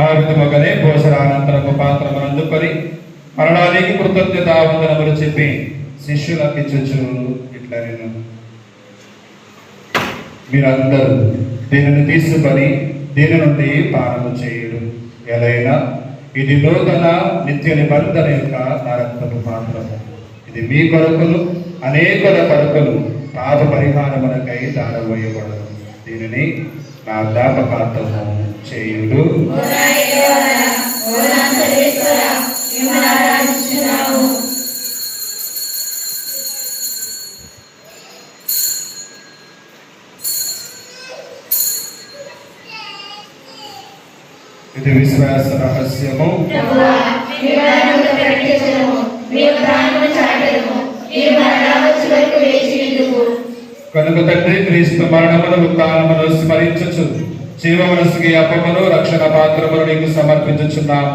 ఆ విధముగానే భోజనానంతరపు పాత్రమును అందుకొని మరణానికి కృతజ్ఞతావందనములు చెప్పి శిష్యులకు ఇచ్చుచు ఇట్లా నేను మీరందరూ దీనిని తీసుకొని దీని నుండి పానము చేయుడు. ఎలైనా ఇది నూతన నిత్య నిబంధన యొక్క నా రక్తపు పాత్రము. ఇది మీ కొరకును అనేకుల కొరకును పాప పరిహారమునకై దారవేయబడదు. దీనిని నా జ్ఞాపకార్థము చేయుడు. ఇది విశ్వాస రహస్యము. కనుక తండ్రి క్రీస్తు మరణమును ఉత్థానమును స్మరించుచు జీవ మనసుకి అప్పమును రక్షణ పాత్రమును నీకు సమర్పించుచున్నాము.